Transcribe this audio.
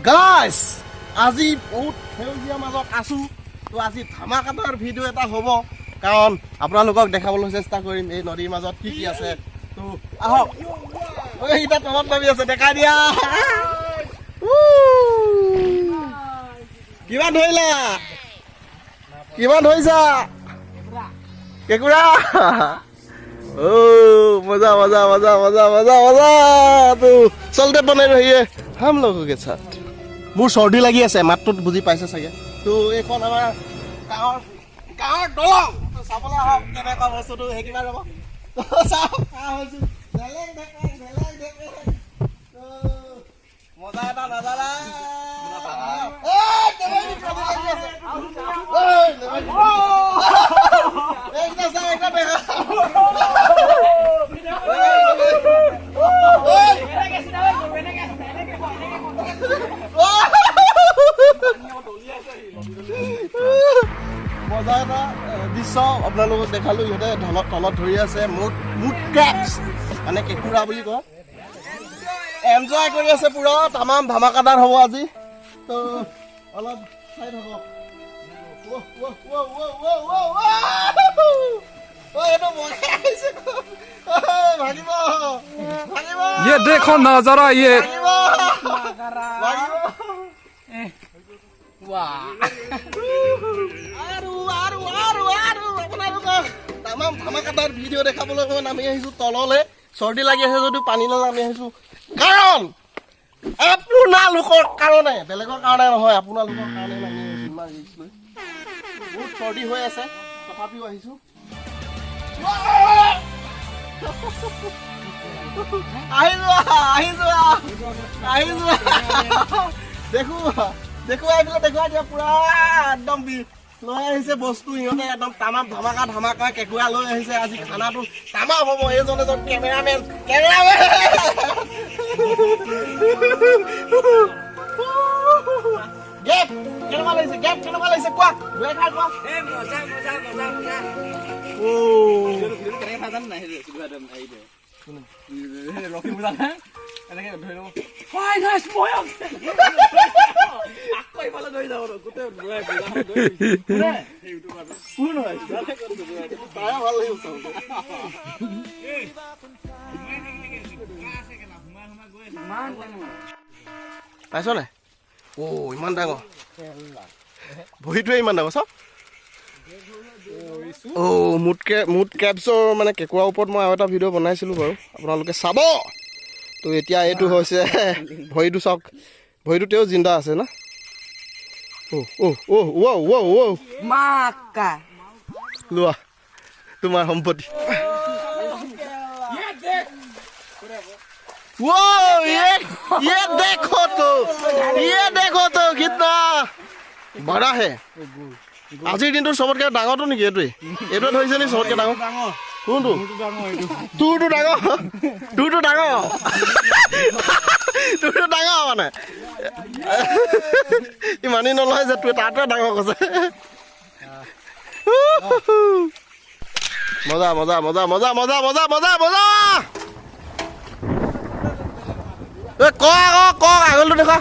guys আজি বহুত সেউজীয়া মাজত আছো তো আজি ধামাকাদাৰ ভিডিঅ' এটা হ'ব কাৰণ আপোনালোকক দেখাবলৈ চেষ্টা কৰিম এই নদীৰ মাজত কি কি আছে তো আহক এইটা তলত নামি আছে দেখাই দিয়া কিমান ধৰিলা কিমান ধৰিছা কেকুৰা ओ मजा मजा मजा मजा मजा मजा तो चलते बने रहिए हम लोगों के साथ मोर सर्दी लगी আছে মাতটোত বুজি পাইছে চাগে তো এখন আমাৰ গাঁৱৰ দলং তো চাবলৈ আহক কেনেকুৱা বস্তুটো হেকিবা যাব তো চাও আহছো ঢেলেং ঢেলেং তো মজা এটা নাজালা মজা এটা দৃশ্য আপোনালোকক দেখালো ইহঁতে তলত ধৰি আছে মুড ক্ৰেপছ মানে কেকুৰা বুলি কয় এনজয় কৰি আছে পুৰা তামাম ধামাকাদাৰ হ'ব আজি তো অলপ চাই থাকক ये देखो नजारा ये তামাম ধামাকাদাৰ ভিডিঅ' দেখাবলৈ মই নামি আহিছো তললে চৰ্দি লাগি আছে যদিও পানী লৈ নামি আহিছো কাৰণ আপোনালোকৰ কাৰণে বেলেগৰ কাৰণে নহয় আপোনালোকৰ কাৰণে নামি আহিছো ইমান ৰিস্ক লৈ বহুত চৰ্দি হৈ আছে তথাপিও আহিছো দেখুৱাই দিয়া পুৰা একদম লৈ আহিছে বস্তু ইহঁতে একদম তামাম ধামাকা কেকুৰা লৈ আহিছে আজি খানাটো তামাম হ'ব এইজন এজন কেমেৰামেন গেপ কেনেকুৱা লাগিছে কোৱা লৈ খাই কোৱা পাইছ নাই অ ইমান ডাঙৰ ভৰিটোৱে ইমান ডাঙৰ চাওক মুড কেপছৰ মানে কেকুৰাৰ ওপৰত মই আৰু এটা ভিডিঅ' বনাইছিলোঁ বাৰু আপোনালোকে চাব তো এতিয়া এইটো হৈছে ভৰিটো চাওক ভৰিটো তেওঁ জিন্দা আছে না লোৱা তোমাৰ সম্পত্তি ये देखो तो कितना बड़ा है আজিৰ দিনটো চবতকৈ ডাঙৰটো নেকি এইটোৱে ধৰিছে নি চবতকৈ ডাঙৰ কোনটো তোৰটো ডাঙৰ মানে ইমানেই নলয় যে তোৰ তাতোৱে ডাঙৰ কৈছে মজা মজা মজা মজা মজা মজা মজা মজা ক আগলটো দেখা